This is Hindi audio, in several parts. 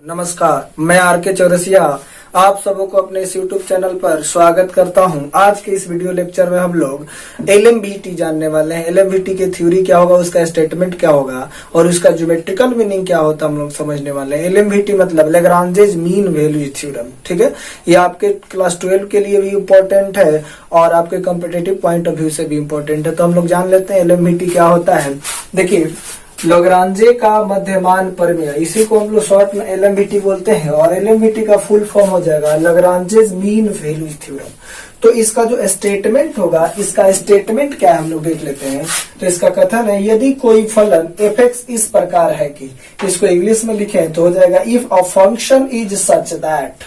नमस्कार, मैं आर के चौरसिया आप सबों को अपने इस यूट्यूब चैनल पर स्वागत करता हूं। आज के इस वीडियो लेक्चर में हम लोग एलएमवीटी जानने वाले हैं। एलएमवीटी की थ्योरी क्या होगा, उसका स्टेटमेंट क्या होगा और उसका ज्योमेट्रिकल मीनिंग क्या होता है हम लोग समझने वाले हैं। एलएमवीटी मतलब लैग्रांजेज मीन वैल्यू थ्योरम, ठीक है। ये आपके क्लास 12 के लिए भी इम्पोर्टेंट है और आपके कॉम्पिटेटिव पॉइंट ऑफ व्यू से भी इम्पोर्टेंट है। तो हम लोग जान लेते हैं एलएमवीटी क्या होता है। देखिए, लैग्रांजे का मध्यमान प्रमेय, इसी को हम लोग शॉर्ट में एलएमवीटी बोलते हैं और एलएमवीटी का फुल फॉर्म हो जाएगा लैग्रांजेज मीन वैल्यू थ्योरम। तो इसका जो स्टेटमेंट होगा, इसका स्टेटमेंट क्या है हम लोग देख लेते हैं। तो इसका कथन है, यदि कोई फलन f(x) इस प्रकार है कि, इसको इंग्लिश में लिखें तो हो जाएगा if a function is such that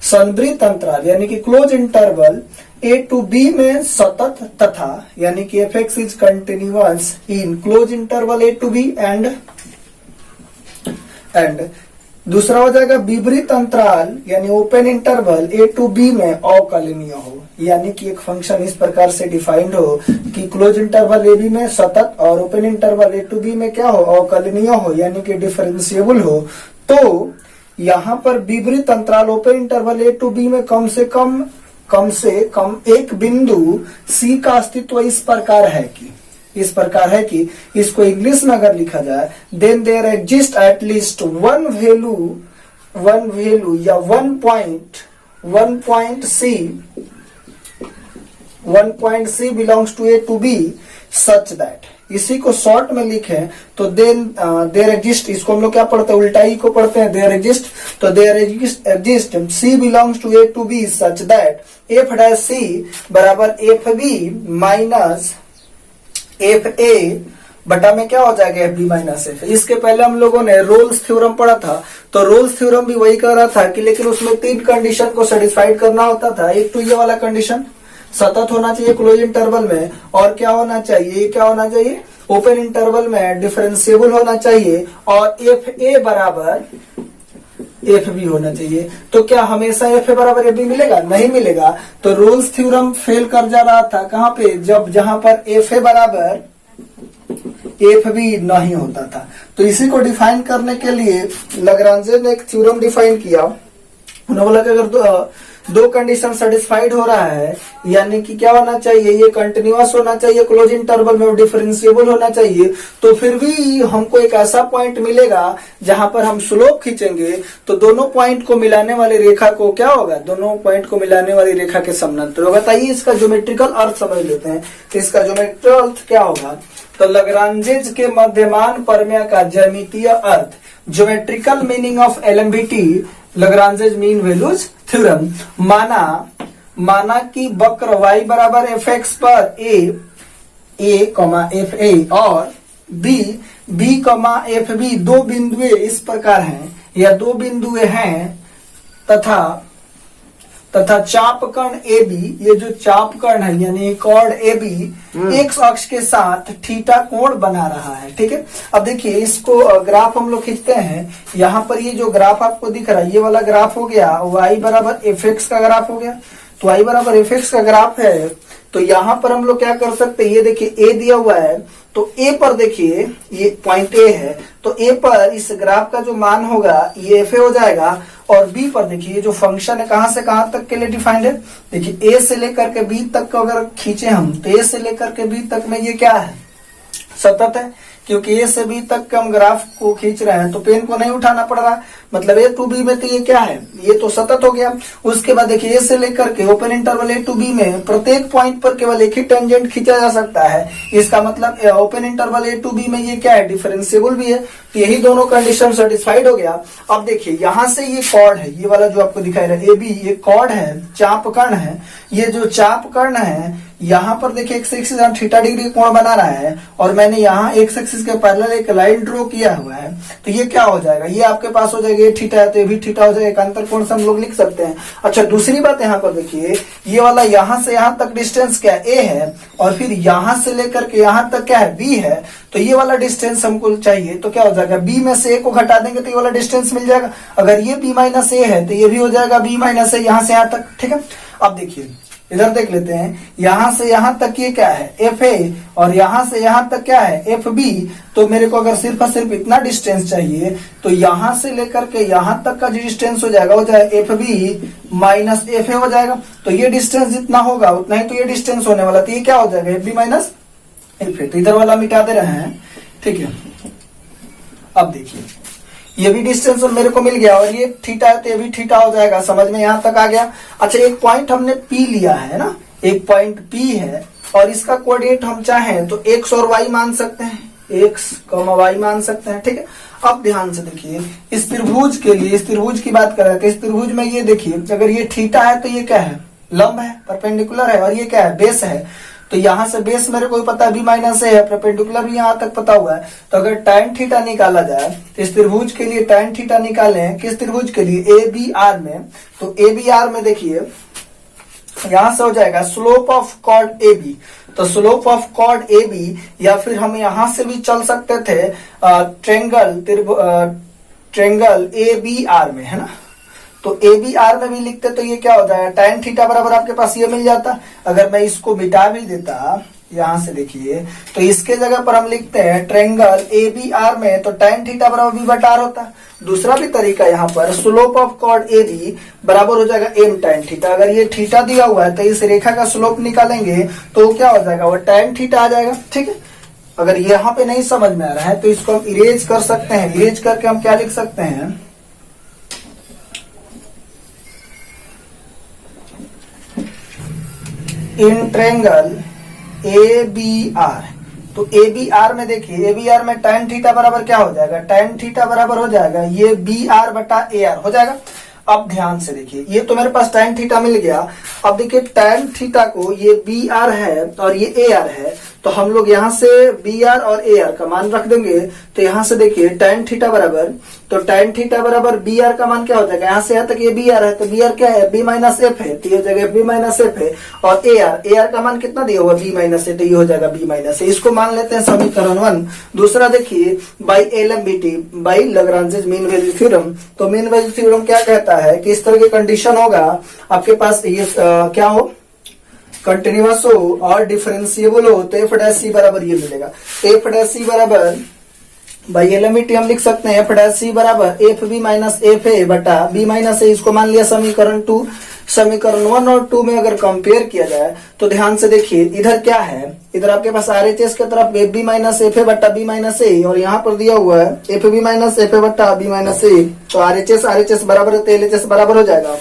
संवृत अंतराल यानी कि close interval a to b में सतत तथा यानी कि f(x) is continuous in close interval a to b and दूसरा हो जाएगा विपरीत अंतराल यानी open interval a to b में अवकलनीय हो, यानी कि एक फंक्शन इस प्रकार से डिफाइंड हो कि क्लोज इंटरवल a b में सतत और open interval a to b में क्या हो, अवकलनीय हो यानी कि डिफरेंशिएबल हो। तो यहाँ पर विपरीत अंतराल open interval a to b में कम से कम एक बिंदु C का अस्तित्व इस प्रकार है कि इसको इंग्लिश में अगर लिखा जाए, then there exist at least one value या one point C belongs to A to B such that. इसी को शॉर्ट में लिखें तो देन देयर एग्जिस्ट, इसको हम लोग क्या पढ़ते हैं, उल्टा ही को पढ़ते हैं, देयर एग्जिस्ट। तो there exist C belongs to A to B such that f dash C बराबर FB माइनस FA बटा में क्या हो जाएगा FB माइनस F। इसके पहले हम लोगों ने रोल्स थ्योरम पढ़ा था, तो रोल्स थ्योरम भी वही कर रहा था कि लेकिन उसमें 3 कंडीशन को सेटिस्फाइड करना होता था। एक तो ये वाला कंडीशन सतत होना चाहिए क्लोज इंटरवल में, और क्या होना चाहिए, क्या होना चाहिए, ओपन इंटरवल में डिफरेंशिएबल होना चाहिए और FA बराबर FB होना चाहिए। तो क्या हमेशा FA बराबर FB मिलेगा? नहीं मिलेगा। तो रोल्स थ्योरम फेल कर जा रहा था कहां पे, जहां पर FA बराबर FB नहीं होता था। तो इसी को डिफाइन करने के लिए लैग्रांजे ने एक थ्योरम डिफाइन किया। उन्होंने बोला कि अगर दो कंडीशन सेटिस्फाइड हो रहा है यानी कि क्या होना चाहिए, ये कंटिन्यूअस होना चाहिए क्लोज इंटरवल में, डिफरेंशिएबल होना चाहिए, तो फिर भी हमको एक ऐसा पॉइंट मिलेगा जहां पर हम स्लोप खींचेंगे तो दोनों पॉइंट को मिलाने वाली रेखा को क्या होगा, दोनों पॉइंट को मिलाने वाली रेखा के समानांतर होगा। बताइए इसका ज्योमेट्रिकल अर्थ समझ लेते हैं। तो इसका ज्योमेट्रिकल अर्थ क्या होगा, तो लैग्रांजेज के मध्यमान प्रमेय का ज्यामितीय अर्थ, geometrical meaning of LMVT Lagrange's mean values theorem. माना कि वक्र y बराबर f(x) पर a, fa और b, fb दो बिंदुएं इस प्रकार हैं या दो बिंदुएं हैं तथा चापकण AB, ये जो चापकण है यानी कॉर्ड AB एक्स अक्ष के साथ थीटा कोण बना रहा है, ठीक है। अब देखिए इसको ग्राफ हम लोग खींचते हैं। यहाँ पर ये जो ग्राफ आपको दिख रहा है, ये वाला ग्राफ हो गया y बराबर f(x) का ग्राफ हो गया। तो y बराबर f(x) का ग्राफ है, तो यहाँ पर हम लोग क्या कर सकते हैं, ये देखिए a दिया हुआ है, तो a पर देखिए ये पॉइंट a है, तो a पर इस ग्राफ का जो मान होगा ये fa हो जाएगा। और b पर देखिए जो फंक्शन है कहां से कहां तक के लिए डिफाइंड है, देखिए a से लेकर के b तक को अगर खींचे हम तो a से लेकर के b तक में ये क्या है, सतत है, क्योंकि a से b तक के हम ग्राफ को खींच रहे हैं तो पेन को नहीं उठाना पड़ रहा, मतलब a to b में तो ये क्या है, ये तो सतत हो गया। उसके बाद देखिए a से लेकर के open interval a to b में प्रत्येक पॉइंट पर केवल एक ही टेंजेंट खींचा जा सकता है। इसका मतलब open interval a to b में ये क्या है, डिफरेंशिएबल भी है। तो यही दोनों कंडीशन सेटिस्फाइड हो गया। अब देखिए यहाँ से ये कॉर्ड है, ये वाला जो आपको दिखाई रहा है AB, ये कॉर्ड है, चापकर्ण है। ये जो चापकर्ण है यहाँ पर देखिए एक्स एक्सिस थीटा डिग्री कोण बना रहा है और मैंने यहाँ एक्स एक्सिस के पैरेलल एक लाइन ड्रॉ किया हुआ है। तो ये क्या हो जाएगा, ये आपके पास हो जाएगा, ये थीटा है तो ये भी थीटा हो जाएगा, एकांतर कोण से हम लोग लिख सकते हैं। अच्छा दूसरी बात यहाँ पर देखिए, ये वाला यहाँ से यहाँ तक डिस्टेंस क्या है, a है, और फिर यहाँ से लेकर के यहाँ तक क्या है, b है। तो ये वाला डिस्टेंस हमको चाहिए, तो क्या हो जाएगा, b में से a को घटा देंगे तो ये वाला डिस्टेंस मिल जाएगा। अगर ये b माइनस a है तो ये भी हो जाएगा b माइनस a यहाँ से यहाँ तक, ठीक है। अब देखिए इधर देख लेते हैं, यहां से यहां तक ये क्या है एफ ए, और यहां से यहां तक क्या है एफ बी। तो मेरे को अगर सिर्फ और सिर्फ इतना डिस्टेंस चाहिए तो यहां से लेकर के यहां तक का जो डिस्टेंस हो जाएगा वो जाएगा F B minus F A हो जाएगा। तो ये डिस्टेंस जितना होगा उतना ही तो ये डिस्टेंस होने वाला, तो ये क्या हो जाएगा F B minus F A. तो इधर वाला मिटा दे रहे हैं, ठीक है। अब देखिए ये भी डिस्टेंस मेरे को मिल गया, और ये थीटा है तो ये भी थीटा हो जाएगा, समझ में यहां तक आ गया। अच्छा एक पॉइंट हमने पी लिया है ना, एक पॉइंट पी है, और इसका कोऑर्डिनेट हम चाहें तो एक्स और वाई मान सकते हैं, एक्स वाई मान सकते हैं, ठीक है। अब ध्यान से देखिए इस त्रिभुज के लिए, इस त्रिभुज की बात करें तो इस त्रिभुज में ये देखिए अगर ये थीटा है तो ये क्या है लंब है, परपेंडिकुलर है, और ये क्या है बेस है। तो यहां से बेस मेरे को पता है बी माइनस ए है, परपेंडिकुलर भी यहां तक पता हुआ है। तो अगर tan थीटा निकाला जाए तो इस त्रिभुज के लिए tan थीटा निकालें, किस त्रिभुज के लिए ए बी आर में, तो ए बी आर में देखिए यहां से हो जाएगा slope of chord A B. तो slope of chord A B, या फिर हम यहां से भी चल सकते थे ट्रेंगल ए बी आर में, है ना। तो ए बी आर में भी लिखते तो ये क्या हो जाएगा tan थीटा बराबर आपके पास ये मिल जाता। अगर मैं इसको मिटा भी देता यहां से देखिए तो इसके जगह पर हम लिखते हैं ट्रेंगल ए बी आर में, तो tan थीटा बराबर बी बटा आर होता। दूसरा भी तरीका यहाँ पर slope of chord A B बराबर हो जाएगा m tan थीटा। अगर ये थीटा दिया हुआ है तो इस रेखा का स्लोप निकालेंगे तो क्या हो जाएगा वो tan थीटा आ जाएगा, ठीक है। अगर यहाँ पे नहीं समझ में आ रहा है तो इसको हम इरेज कर सकते हैं। इरेज करके हम क्या लिख सकते हैं, in triangle A B R. तो ए बी आर में देखिए ए बी आर में tan थीटा बराबर क्या हो जाएगा, tan थीटा बराबर हो जाएगा ये बी आर बटा ए आर हो जाएगा। अब ध्यान से देखिए ये तो मेरे पास tan थीटा मिल गया। अब देखिए tan थीटा को ये बी आर है और ये ए आर है, तो हम लोग यहाँ से बी आर और ए आर का मान रख देंगे। तो यहाँ से देखिए tan थीटा बराबर, तो tan थीटा बराबर बी आर का मान क्या हो जाएगा, यहाँ से यहाँ तक ये बी आर है तो बी आर क्या है बी माइनस एफ है, तो ये हो जाएगा बी माइनस एफ है। और ए आर का मान कितना दिया हुआ बी माइनस ए, तो ये हो जाएगा बी माइनस ए। इसको मान लेते हैं समीकरण 1। दूसरा देखिए by LMBT, by Lagrange mean value theorem. तो मीन वैल्यू थ्योरम क्या कहता है कि इस तरह की कंडीशन होगा आपके पास, ये क्या हो कंटिन्यूअस हो और डिफरेंशिएबल हो तो एफ डैश सी बराबर ये मिलेगा। एफ डैश सी बराबर बाई LMBT हम लिख सकते हैं एफ डैश सी बराबर F B minus F A बटा बी माइनस ए। इसको मान लिया समीकरण 2। समीकरण 1 और 2 में अगर कंपेयर किया जाए तो ध्यान से देखिए इधर क्या है, इधर आपके पास RHS की तरफ F B minus F A बटा बी माइनस ए, और यहाँ पर दिया हुआ है F B minus F A बटा बी माइनस ए। तो RHS बराबर है तो LHS बराबर हो जाएगा।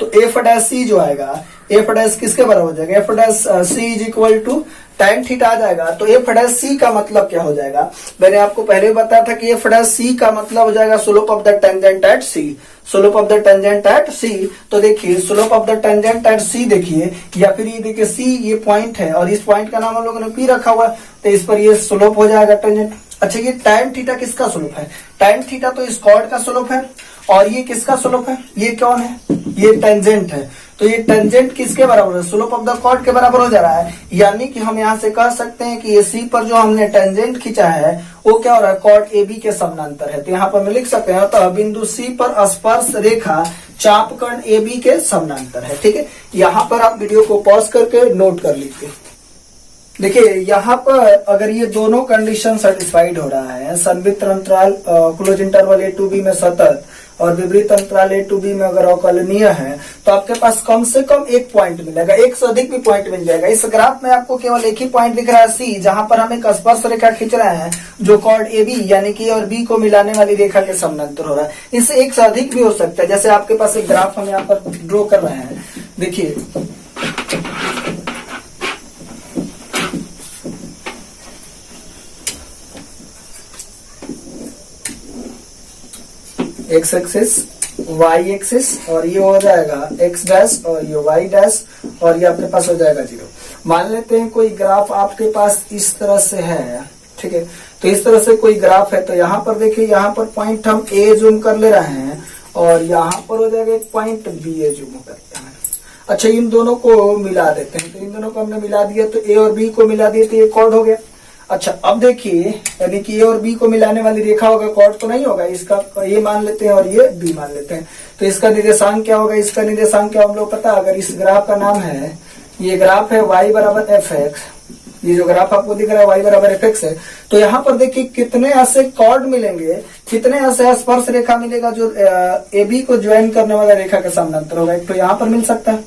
तो एफ डैश सी जो आएगा, एफ डैश किसके बराबर हो जाएगा, F dash C is equal to tan theta आ जाएगा। तो एफ डैश सी का मतलब क्या हो जाएगा, मैंने आपको पहले बताया था कि एफ डैश सी का मतलब हो जाएगा slope of the tangent at C, slope of the tangent at C. तो देखिए slope of the tangent at C देखिए, या फिर ये देखिए सी ये पॉइंट है और इस पॉइंट का नाम हम लोगों ने पी रखा हुआ है, तो इस पर ये स्लोप हो जाएगा टेंजेंट। अच्छा ये tan थीटा किसका स्लोप है, tan थीटा तो इस कॉर्ड का स्लोप है, और ये किसका स्लोप है, ये कौन है, ये टेंजेंट है। तो ये टेंजेंट किसके बराबर है, स्लोप ऑफ द कॉर्ड के बराबर हो जा रहा है। यानी कि हम यहाँ से कह सकते हैं कि ये सी पर जो हमने टेंजेंट खींचा है वो क्या हो रहा है कॉर्ड ए बी के समानांतर है। तो यहाँ पर मैं लिख सकते हैं तो बिंदु सी पर स्पर्श रेखा चापकर्ण ए बी के समानांतर है, ठीक है। यहाँ पर आप वीडियो को पॉज करके नोट कर लीजिए। देखिए यहाँ पर अगर ये दोनों कंडीशन सेटिस्फाइड हो रहा है, संवित्र अंतराल close interval A to B में सतत और विपरीत अंतराल ए टू बी में अगर अवकलनीय है, तो आपके पास कम से कम एक पॉइंट मिलेगा, एक से अधिक भी पॉइंट मिल जाएगा। इस ग्राफ में आपको केवल एक ही पॉइंट दिख रहा है सी, जहां पर हम एक स्पर्श रेखा खींच रहे हैं जो कॉर्ड ए बी यानी कि और बी को मिलाने वाली रेखा के समानांतर हो रहा है। इससे एक से अधिक भी हो सकता है, जैसे आपके पास एक ग्राफ हम यहाँ पर ड्रॉ कर रहे हैं। देखिए एक्स एक्सिस वाई एक्सिस, और ये हो जाएगा एक्स डैश और ये वाई डैश, और ये आपके पास हो जाएगा 0। मान लेते हैं कोई ग्राफ आपके पास इस तरह से है, ठीक है। तो इस तरह से कोई ग्राफ है, तो यहाँ पर देखिए यहाँ पर पॉइंट हम ए जूम कर ले रहे हैं और यहाँ पर हो जाएगा एक पॉइंट बी ए जूम करते हैं। अच्छा इन दोनों को मिला देते हैं, तो इन दोनों को हमने मिला दिया, तो ए और बी को मिला दिया तो ये कॉर्ड हो गया। अच्छा अब देखिए, यानी कि ए और बी को मिलाने वाली रेखा होगा, कॉर्ड तो नहीं होगा, इसका ये मान लेते हैं और ये बी मान लेते हैं। तो इसका निर्देशांक क्या होगा, इसका निर्देशांक क्या हम लोग पता, अगर इस ग्राफ का नाम है, ये ग्राफ है y बराबर एफ एक्स, ये जो ग्राफ आपको दिख रहा है y बराबर एफ एक्स है, तो यहाँ पर देखिए कितने ऐसे कॉर्ड मिलेंगे, कितने ऐसे स्पर्श रेखा मिलेगा जो ए बी को ज्वाइन करने वाला रेखा के समानांतर होगा। एक तो यहाँ पर मिल सकता है,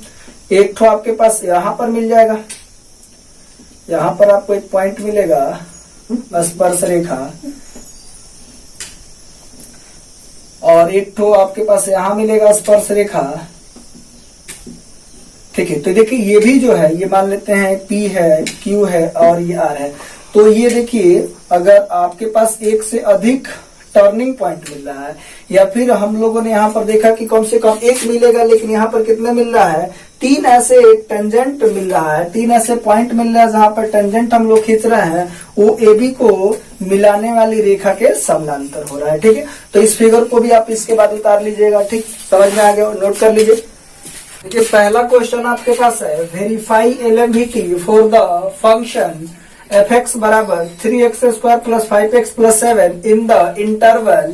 एक तो आपके पास यहाँ पर मिल जाएगा, यहाँ पर आपको एक पॉइंट मिलेगा स्पर्श रेखा, और एक तो आपके पास यहाँ मिलेगा स्पर्श रेखा। ठीक है, तो देखिए ये भी जो है, ये मान लेते हैं P है, Q है और ये R है। तो ये देखिए अगर आपके पास एक से अधिक टर्निंग पॉइंट मिल रहा है, या फिर हम लोगों ने यहाँ पर देखा कि कम से कम एक मिलेगा, लेकिन यहाँ पर कितना मिल रहा है, 3 ऐसे टेंजेंट मिल रहा है, 3 ऐसे पॉइंट मिल रहा है जहां पर टेंजेंट हम लोग खींच रहे हैं, वो AB को मिलाने वाली रेखा के समानांतर हो रहा है। ठीक है, तो इस फिगर को भी आप इसके बाद उतार लीजिएगा। ठीक, समझ में आ गया, नोट कर लीजिए। देखिए पहला क्वेश्चन आपके पास है, verify LMVT for the function fx बराबर 3x square plus 5x plus 7 in the interval,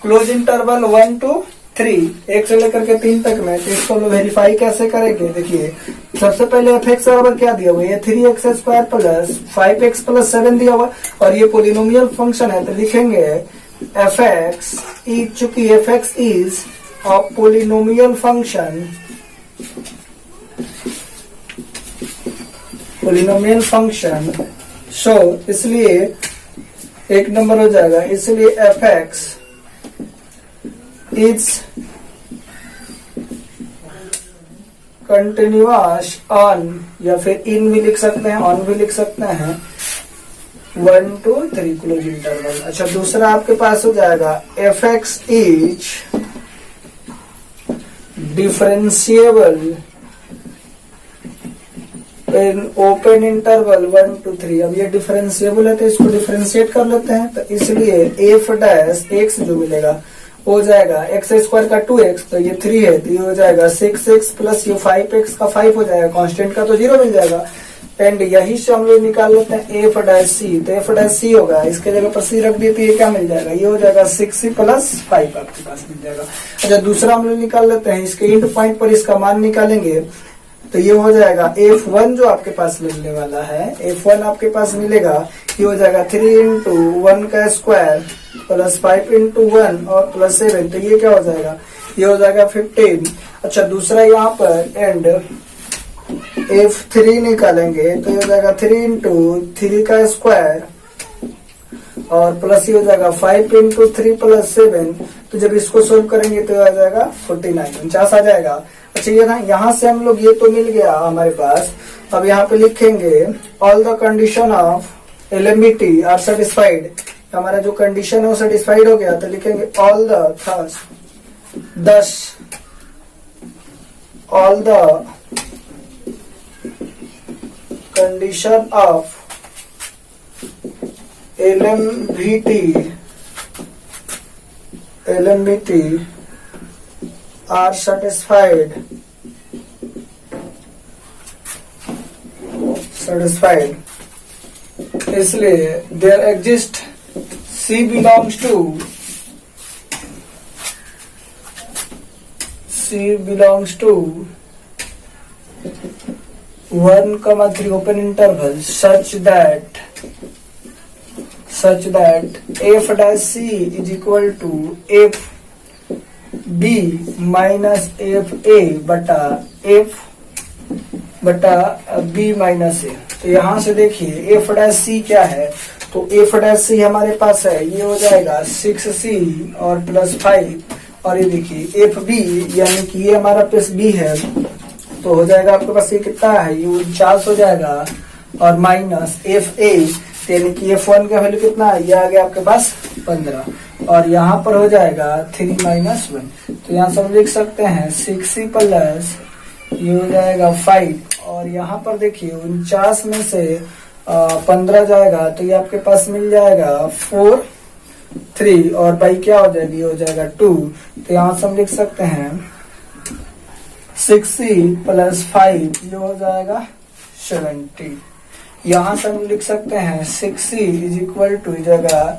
close interval 1 to 3, 1 से लेकर के 3 तक में। तो इसको हम वेरीफाई कैसे करेंगे, देखिए सबसे पहले fx बराबर क्या दिया हुआ है, 3x square plus 5x plus 7 दिया हुआ, और ये पोलिनोमियल फंक्शन है, तो लिखेंगे fx, चूंकि fx is a polynomial function, polynomial function, so इसलिए एक नंबर हो जाएगा, इसलिए fx इज कंटिन्यूअस ऑन, या फिर इन भी लिख सकते हैं, ऑन भी लिख सकते हैं, 1 to 3 क्लोज इंटरवल। अच्छा दूसरा आपके पास हो जाएगा fx is differentiable in open interval 1 to 3। अब ये डिफरेंशिएबल है तो इसको डिफरेंशिएट कर लेते हैं, तो इसलिए एफ डैश एक्स जो मिलेगा हो जाएगा एक्स स्क्वायर का 2x, तो ये 3 है, तो ये हो जाएगा 6x प्लस ये 5x का 5 हो जाएगा, कांस्टेंट का तो 0 मिल जाएगा, एंड यही से हम लोग निकाल लेते हैं एफ डैश सी, तो एफ डैश सी होगा, इसके जगह पर सी रख दिए तो ये क्या मिल जाएगा, ये हो जाएगा 6c प्लस 5 आपके पास मिल जाएगा। अच्छा दूसरा हम लोग निकाल लेते हैं, इसके इंड पॉइंट पर इसका मान निकालेंगे, तो ये हो जाएगा F1 जो आपके पास मिलने वाला है, F1 आपके पास मिलेगा, ये हो जाएगा 3 into 1 का स्क्वायर प्लस 5 into 1 और प्लस 7, तो ये क्या हो जाएगा, ये हो जाएगा 15। अच्छा दूसरा यहाँ पर एंड F3 निकालेंगे, तो ये हो जाएगा 3 into 3 का स्क्वायर और प्लस ये हो जाएगा 5 into 3 प्लस 7, तो जब इसको सोल्व करेंगे तो आ जाएगा 49, 49 आ जाएगा। अच्छा ये ना, यहाँ से हम लोग ये तो मिल गया हमारे पास, अब यहाँ पे लिखेंगे all the condition of LMVT are satisfied, हमारा जो कंडीशन है वो सेटिस्फाइड हो गया, तो लिखेंगे all the condition of LMVT are satisfied, इसलिए there exist C belongs to 1,3 open interval such that f dash C is equal to f B minus F A बटा बी माइनस ए। तो यहाँ से देखिए एफ डैश सी क्या है, तो एफ डैश सी हमारे पास है, ये हो जाएगा 6c और प्लस 5, और ये देखिए एफ बी यानी कि ये हमारा प्लस बी है, तो हो जाएगा आपके पास ये कितना है, ये 49 हो जाएगा, और माइनस एफ ए यानी कि F1 का वैल्यू कितना है, ये आ गया आपके पास 15, और यहाँ पर हो जाएगा 3 - 1, तो यहाँ से हम लिख सकते हैं 6c प्लस ये हो जाएगा 5, और यहाँ पर देखिए 49 में से 15 जाएगा, तो ये आपके पास मिल जाएगा 4 3, और बाई क्या हो जाएगी, ये हो जाएगा 2, तो यहाँ से हम लिख सकते हैं 6c प्लस 5 ये हो जाएगा 70। यहाँ से हम लिख सकते हैं 6c इज इक्वल टू जगह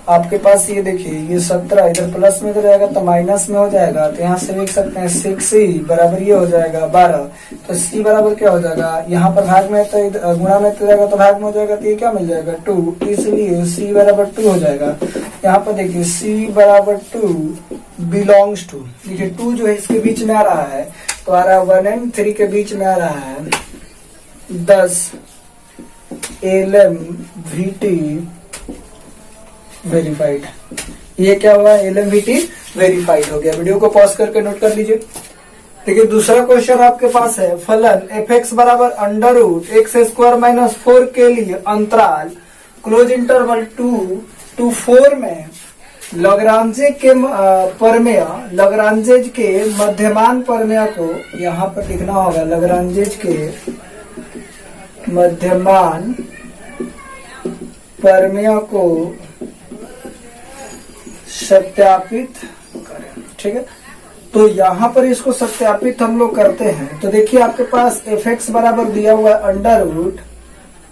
आपके पास ये देखिए ये 17 इधर प्लस में इधर जाएगा तो माइनस में हो जाएगा, तो यहाँ से लिख सकते हैं 6c बराबर ये हो जाएगा 12। तो c बराबर क्या हो जाएगा, यहाँ पर भाग में तो गुणा में तो जाएगा तो भाग में हो जाएगा, तो ये क्या मिल जाएगा 2, इसलिए c बराबर 2 हो जाएगा। यहाँ पर देखिए c बराबर 2 बिलोंग्स टू, देखिए 2 जो है इसके बीच में आ रहा है, तो आ रहा है 1 and 3 के बीच में आ रहा है 10 LMVT वेरीफाइड। ये क्या हुआ, LMVT वेरीफाइड हो गया। वीडियो को पॉज करके नोट कर लीजिए। देखिए दूसरा क्वेश्चन आपके पास है, फलन fx बराबर under root x square minus 4 के लिए अंतराल क्लोज इंटरवल 2 to 4 में लग्रांजे के लग्रांजेज के मध्यमान प्रमेय को यहाँ पर लिखना होगा, लग्रांजेज के मध्यमान प्रमेय को सत्यापित करें। ठीक है, तो यहाँ पर इसको सत्यापित हम लोग करते हैं। तो देखिए आपके पास fx बराबर दिया हुआ है under root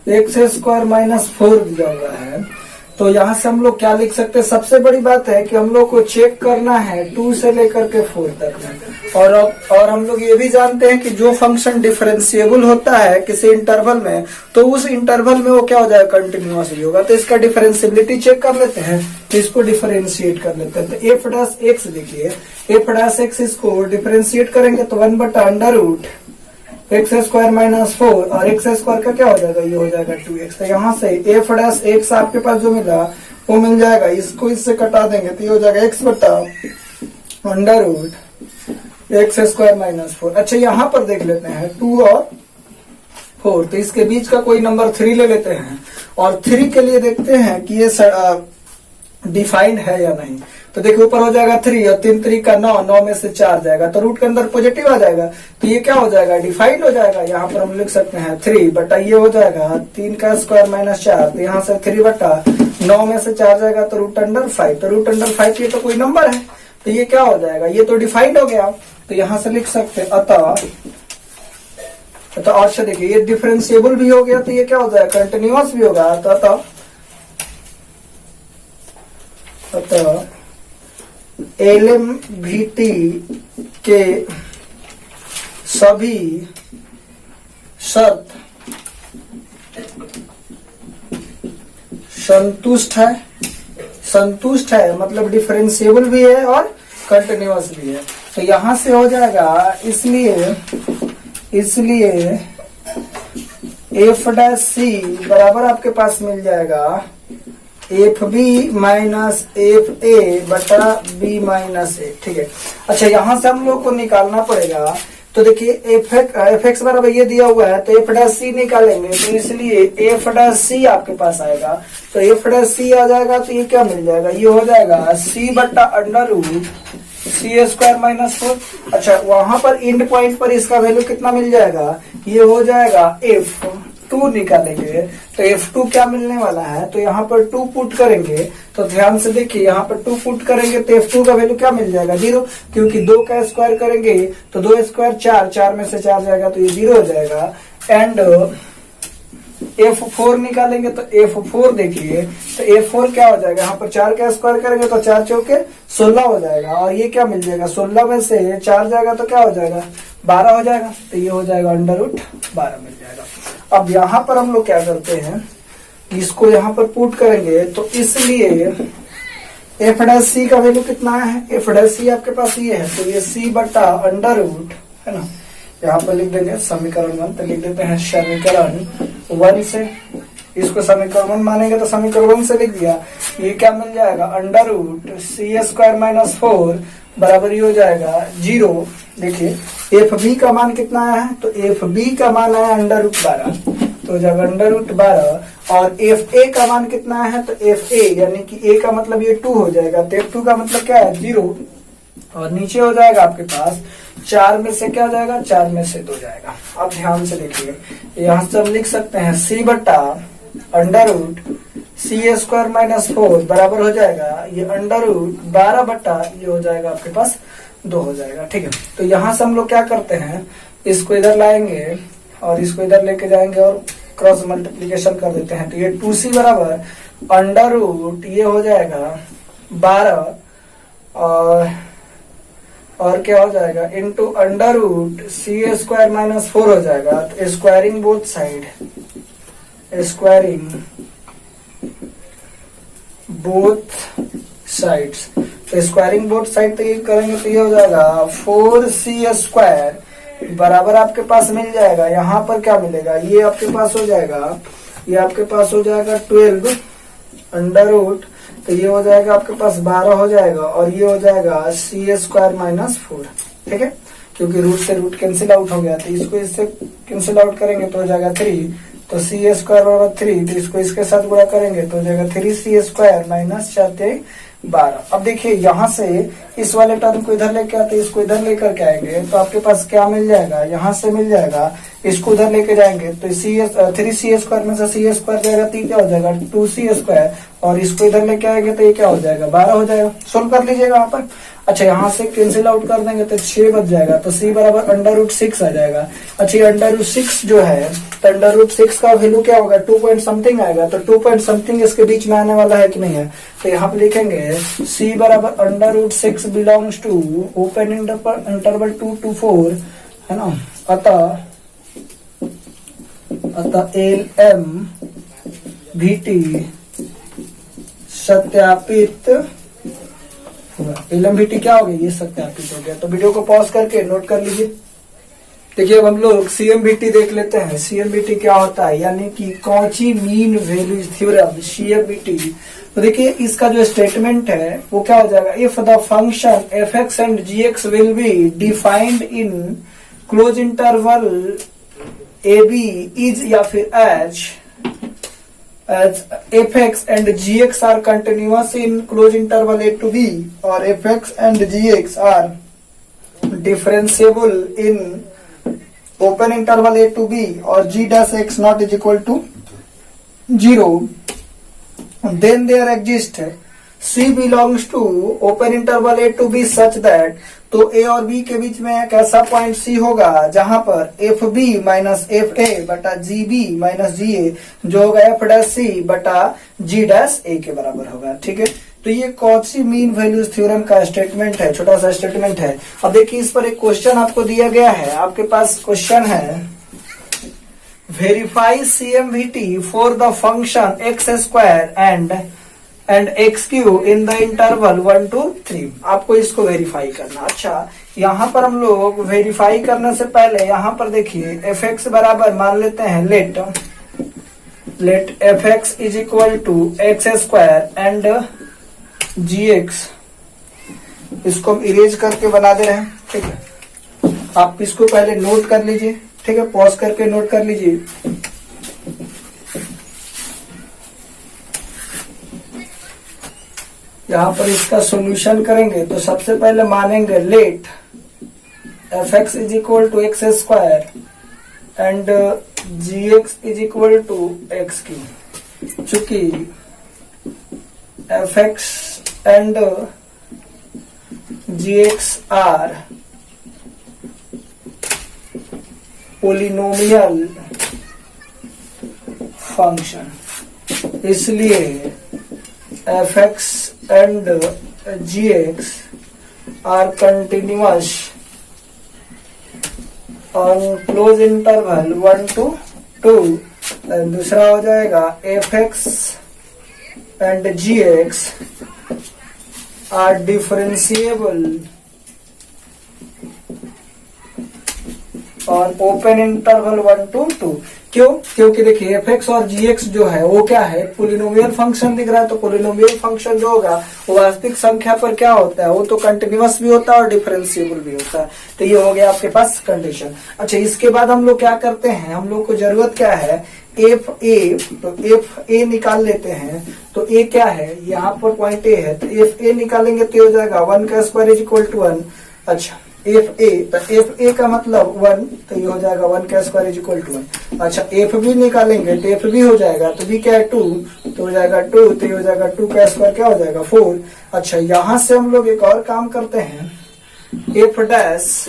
x square minus 4 दिया हुआ है, तो यहाँ से हम लोग क्या लिख सकते हैं, सबसे बड़ी बात है कि हम लोग को चेक करना है 2 से लेकर के 4 तक में, और हम लोग ये भी जानते हैं कि जो फंक्शन डिफरेंशिएबल होता है किसी इंटरवल में, तो उस इंटरवल में वो क्या हो जाएगा, कंटिन्यूअस भी होगा। तो इसका डिफरेंशिएबिलिटी चेक कर लेते हैं, तो इसको डिफरेंशिएट कर लेते हैं। तो एफ डैश एक्स देखिए, एफ डैश एक्स इसको डिफरेंशिएट करेंगे तो 1 बटा under root x square minus 4 और एक्स स्क्वायर का क्या हो जाएगा, ये हो जाएगा 2x। तो यहाँ से एफ डैश एक्स आपके पास जो मिला वो मिल जाएगा, इसको इससे कटा देंगे तो ये हो जाएगा x बटा under root x square minus 4। अच्छा यहाँ पर देख लेते हैं 2 और 4, तो इसके बीच का कोई नंबर 3 ले लेते हैं, और 3 के लिए देखते हैं कि ये डिफाइंड है या नहीं। तो देखिए ऊपर हो जाएगा 3 और 3 3 का 9, 9 में से 4 जाएगा, तो रूट के अंदर पॉजिटिव आ जाएगा, तो ये क्या हो जाएगा, डिफाइंड हो जाएगा। यहाँ पर हम लिख सकते हैं 3 बटा ये हो जाएगा 3 का स्क्वायर माइनस 4, तो यहाँ से 3 बटा 9 में से 4 जाएगा तो रूट अंडर 5, तो रूट अंडर 5 ये तो कोई नंबर है, तो ये क्या हो जाएगा, ये तो डिफाइंड हो गया। तो यहाँ से लिख सकते हैं अतः अच्छा देखिए ये डिफरेंशिएबल भी हो गया, तो ये क्या हो जाएगा, कंटिन्यूअस भी होगा। तो अतः LMVT के सभी शर्त संतुष्ट है मतलब डिफरेंशिएबल भी है और कंटिन्यूअस भी है। तो यहां से हो जाएगा, इसलिए एफ डैश सी बराबर आपके पास मिल जाएगा F B minus F A बटा बी माइनस ए। ठीक है, अच्छा यहाँ से हम लोग को निकालना पड़ेगा। तो देखिए एफ एक्स बराबर ये दिया हुआ है, तो एफ डैश सी निकालेंगे, तो इसलिए एफ डैश सी आपके पास आएगा। तो एफ डैश सी आ जाएगा तो ये क्या मिल जाएगा, ये हो जाएगा सी बटा अंडर रूट सी स्क्वायर माइनस 4। अच्छा वहां पर इंड पॉइंट पर इसका वैल्यू कितना मिल जाएगा, ये हो जाएगा F2 निकालेंगे, तो F2 क्या मिलने वाला है, तो यहाँ पर 2 पुट करेंगे। तो ध्यान से देखिए यहाँ पर 2 पुट करेंगे तो F2 का वैल्यू क्या मिल जाएगा, 0, क्योंकि 2 का स्क्वायर करेंगे तो 2 स्क्वायर 4, 4 में से 4 जाएगा तो ये 0 हो जाएगा। एंड F4 निकालेंगे तो F4 देखिए, तो F4 क्या हो जाएगा, यहाँ पर 4 का स्क्वायर करेंगे तो 4 चौके 16 हो जाएगा, और ये क्या मिल जाएगा, 16 में से 4 जाएगा तो क्या हो जाएगा, 12 हो जाएगा, तो ये हो जाएगा अंडर रूट 12 मिल जाएगा। अब यहाँ पर हम लोग क्या करते हैं, इसको यहाँ पर पुट करेंगे, तो इसलिए एफ डैश सी का वैल्यू कितना है, एफ डैश सी आपके पास ये है, तो ये सी बटा अंडर रूट है ना, यहाँ पर लिख देंगे समीकरण 1, तो लिख देते हैं समीकरण 1 से, इसको समीकरण 1 मानेंगे तो समीकरण 1 से लिख दिया। ये क्या मिल जाएगा, अंडर रूट सी स्क्वायर माइनस 4 बराबर ये हो जाएगा 0। देखिए एफ बी का मान कितना आया है, तो एफ बी का मान आया अंडर रूट 12, तो जब अंडर रूट 12, और एफ ए का मान कितना है, तो एफ ए यानी कि ए का मतलब ये 2 हो जाएगा, तो F2 का मतलब क्या है 0, और नीचे हो जाएगा आपके पास 4 में से क्या जाएगा, 4 में से 2 जाएगा। अब ध्यान से देखिए यहाँ से हम लिख सकते हैं सी बटा अंडर रूट सी स्क्वायर माइनस 4 बराबर हो जाएगा ये अंडर रूट 12 बटा ये हो जाएगा आपके पास 2 हो जाएगा। ठीक है, तो यहाँ से हम लोग क्या करते हैं, इसको इधर लाएंगे और इसको इधर लेके जाएंगे और क्रॉस मल्टीप्लीकेशन कर देते हैं। तो ये 2c बराबर अंडर रूट ये हो जाएगा 12 और क्या हो जाएगा इंटू अंडर रूट सी स्क्वायर माइनस 4 हो जाएगा। तो squaring both side, squaring both sides, तो स्क्वायरिंग बोथ साइड तो ये करेंगे तो ये हो जाएगा 4c स्क्वायर बराबर आपके पास मिल जाएगा। यहाँ पर क्या मिलेगा, ये आपके पास हो जाएगा, ये आपके पास हो जाएगा 12 अंडर रूट, तो ये हो जाएगा आपके पास 12 हो जाएगा और ये हो जाएगा सी स्क्वायर माइनस 4। ठीक है, क्योंकि रूट से रूट कैंसिल आउट हो गया, तो इसको इससे कैंसिल आउट करेंगे तो हो जाएगा 3, तो सी स्क्वायर बराबर 3, तो इसको इसके साथ गुणा करेंगे तो हो जाएगा 3c स्क्वायर माइनस 4 12। अब देखिए यहाँ से इस वाले टर्म को इधर लेके आते, इसको इधर लेकर के आएंगे तो आपके पास क्या मिल जाएगा, यहाँ से मिल जाएगा, इसको उधर लेके जाएंगे तो 3c स्क्वायर में से c स्क्वायर जाएगा तो क्या हो जाएगा 2c स्क्वायर, और इसको इधर लेके आएंगे तो ये क्या हो जाएगा 12 हो जाएगा। सोल्व कर लीजिएगा यहाँ पर। अच्छा, यहाँ से कैंसिल आउट कर देंगे तो 6 बच जाएगा, तो c बराबर अंडर रूट 6 आ जाएगा। अच्छा, ये अंडर रूट 6 जो है, तो अंडर रूट 6 का वैल्यू क्या होगा 2 पॉइंट समथिंग आएगा, तो 2 पॉइंट समथिंग इसके बीच में आने वाला है कि नहीं है, तो यहाँ पे लिखेंगे c बराबर under root 6 belongs to open interval 2 to 4 है ना। अतः LM VT सत्यापित होगा। LMVT क्या हो गया, ये सत्यापित हो गया। तो वीडियो को पॉज करके नोट कर लीजिए। देखिए अब हम लोग CMVT देख लेते हैं। CMVT क्या होता है, यानी कि Cauchy mean value theorem, CMVT। तो देखिए इसका जो स्टेटमेंट है वो क्या हो जाएगा, if the function fx and gx will be defined in close interval AB is या फिर as fx and gx are continuous in closed interval a to b, or fx and gx are differentiable in open interval a to b, or g dash x not is equal to 0, then there exists c belongs to open interval a to b such that, तो a और b के बीच में एक ऐसा पॉइंट c होगा जहां पर F B minus F A बटा जी बी माइनस जी ए जो होगा एफ डैश सी बटा जी डैश ए के बराबर होगा। ठीक है, तो ये कॉची मीन वैल्यूज थ्योरम का स्टेटमेंट है, छोटा सा स्टेटमेंट है। अब देखिए इस पर एक क्वेश्चन आपको दिया गया है, आपके पास क्वेश्चन है verify CMVT for the function x square and x Q in the interval 1 to 3। आपको इसको वेरीफाई करना। अच्छा, यहाँ पर हम लोग वेरीफाई करने से पहले यहाँ पर देखिए एफ एक्स बराबर मान लेते हैं let F x is equal to x square and G x, इसको हम इरेज करके बना दे रहे हैं। ठीक है, आप इसको पहले नोट कर लीजिए। ठीक है, पॉज करके नोट कर लीजिए। यहाँ पर इसका सॉल्यूशन करेंगे तो सबसे पहले मानेंगे let F x is equal to x square and G X is equal to X Q. चूंकि F X and G X are polynomial function, इसलिए F X and gx are continuous on close interval 1 to 2। दूसरा हो जाएगा fx and gx are differentiable on open interval 1 to 2। क्यों? क्योंकि देखिए एफ एक्स और जी एक्स जो है वो क्या है, पोलिनोमियल फंक्शन दिख रहा है। तो पोलिनोमियल फंक्शन जो होगा वो वास्तविक संख्या पर क्या होता है, वो तो कंटिन्यूअस भी होता है और डिफरेंशिएबल भी होता है। तो ये हो गया आपके पास कंडीशन। अच्छा, इसके बाद हम लोग क्या करते हैं, हम लोग को जरूरत क्या है एफ ए, तो एफ ए निकाल लेते हैं। तो ए क्या है, यहाँ पर पॉइंट ए है, तो एफ ए निकालेंगे तो हो जाएगा 1 का स्क्वायर इज इक्वल टू 1। अच्छा, एफ ए, तो एफ ए का मतलब 1, तो ये हो जाएगा 1 का स्क्वायर इज इक्वल टू 1। अच्छा, एफ बी निकालेंगे तो एफ बी हो जाएगा, तो बी क्या है 2, तो हो जाएगा 2, तो ये हो जाएगा 2 का स्क्वायर क्या हो जाएगा 4। अच्छा, यहां से हम लोग एक और काम करते हैं, एफ डैश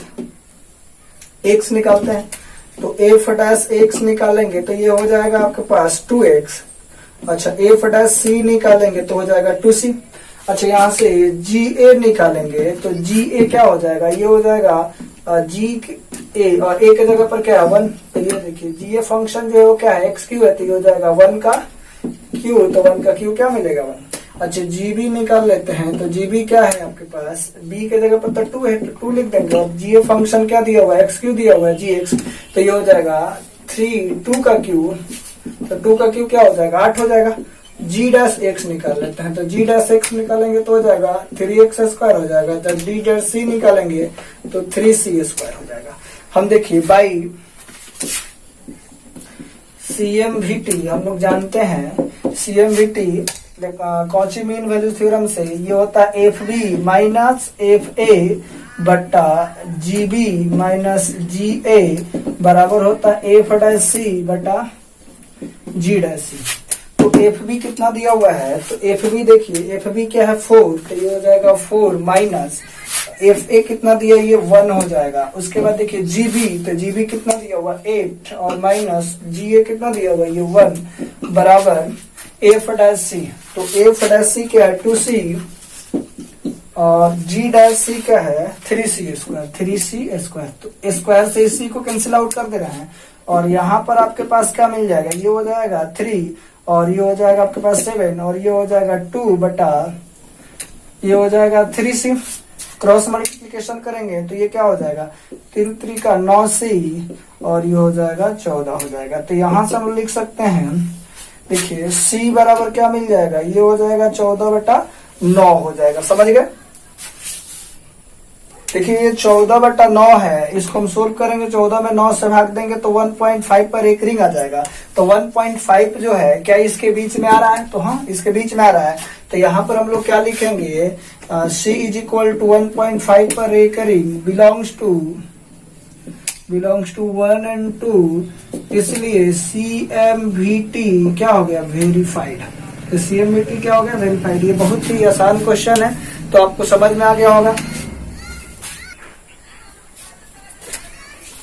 एक्स निकालते हैं। तो एफ डैश एक्स निकालेंगे तो ये हो जाएगा आपके पास 2x। अच्छा एफ डैश सी निकालेंगे तो हो जाएगा 2c। अच्छा यहाँ से जी ए निकालेंगे तो जी ए क्या हो जाएगा, ये हो जाएगा जी ए और ए के जगह पर क्या है 1। तो ये देखिए जी ए फंक्शन जो है वो क्या है एक्स क्यू है, तो ये हो जाएगा 1 का क्यू, तो 1 का क्यू क्या मिलेगा 1। अच्छा जी बी निकाल लेते हैं तो जी बी क्या है आपके पास, बी के जगह पर तो 2 है तो 2 लिख देंगे। और जी ए फंक्शन क्या दिया हुआ है एक्स क्यू दिया हुआ है जी एक्स, तो ये हो जाएगा 2 का क्यू, तो 2 का क्यू क्या हो जाएगा 8 हो जाएगा। जी डैश एक्स निकाल लेते हैं तो जी डैश एक्स निकालेंगे तो हो जाएगा 3x² हो जाएगा। जब डी डैश सी निकालेंगे तो 3c² हो जाएगा। हम देखिए बाई CMVT हम लोग जानते हैं CMVT Cauchy mean value theorem से ये होता है FB माइनस FA बट्टा GB माइनस GA बराबर होता है F डैश C बटा G डैश C। तो FB कितना दिया हुआ है, तो FB देखिए FB क्या है 4, तो ये हो जाएगा 4 माइनस FA कितना दिया है ये 1 हो जाएगा। उसके बाद देखिए GB, तो GB कितना दिया हुआ 8 और माइनस GA कितना दिया हुआ ये 1 बराबर F डैश C। तो F डैश C क्या है 2C और G डैश C क्या है 3c²। तो स्क्वायर से इसी को कैंसिल आउट कर दे रहे हैं और यहाँ पर आपके पास क्या मिल जाएगा, ये हो जाएगा 3 और ये हो जाएगा आपके पास 7 और ये हो जाएगा 2 बटा ये हो जाएगा 3c। क्रॉस मल्टीप्लिकेशन करेंगे तो ये क्या हो जाएगा 3 3 का 9c और ये हो जाएगा 14 हो जाएगा। तो यहाँ से हम लिख सकते हैं देखिए c बराबर क्या मिल जाएगा, ये हो जाएगा 14 बटा 9 हो जाएगा। समझ गए। देखिए ये 14 बटा 9 है, इसको हम सोल्व करेंगे 14 में 9 से भाग देंगे तो 1.5 पर एक रिंग आ जाएगा। तो 1.5 जो है क्या इसके बीच में आ रहा है, तो हाँ इसके बीच में आ रहा है। तो यहाँ पर हम लोग क्या लिखेंगे C इज इक्वल टू 1.5 पर एक रिंग बिलोंग्स टू 1 and 2, इसलिए CMVT क्या हो गया वेरीफाइड। तो CMVT क्या हो गया वेरीफाइड। ये बहुत ही आसान क्वेश्चन है तो आपको समझ में आ गया होगा।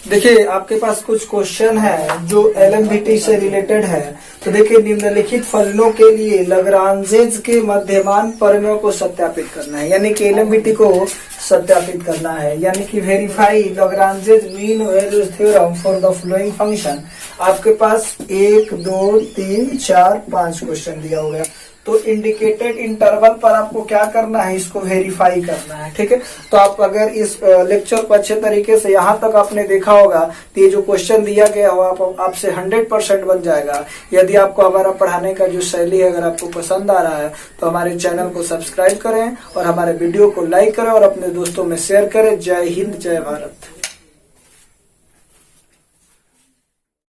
देखिए आपके पास कुछ क्वेश्चन है जो LMVT से रिलेटेड है। तो देखिए निम्नलिखित फलनों के लिए लग्रांजेज के मध्यमान परिमेयों को सत्यापित करना है, यानी कि LMVT को सत्यापित करना है, यानी कि verify Lagrange's mean value theorem for the following function. आपके पास 1 2 3 4 5 क्वेश्चन दिया होगा। तो इंडिकेटेड इंटरवल पर आपको क्या करना है, इसको वेरीफाई करना है। ठीक है, तो आप अगर इस लेक्चर को अच्छे तरीके से यहाँ तक आपने देखा होगा तो ये जो क्वेश्चन दिया गया हो आपसे 100% बन जाएगा। यदि आपको हमारा पढ़ाने का जो शैली है अगर आपको पसंद आ रहा है तो हमारे चैनल को सब्सक्राइब करें और हमारे वीडियो को लाइक करें और अपने दोस्तों में शेयर करें। जय हिंद जय भारत।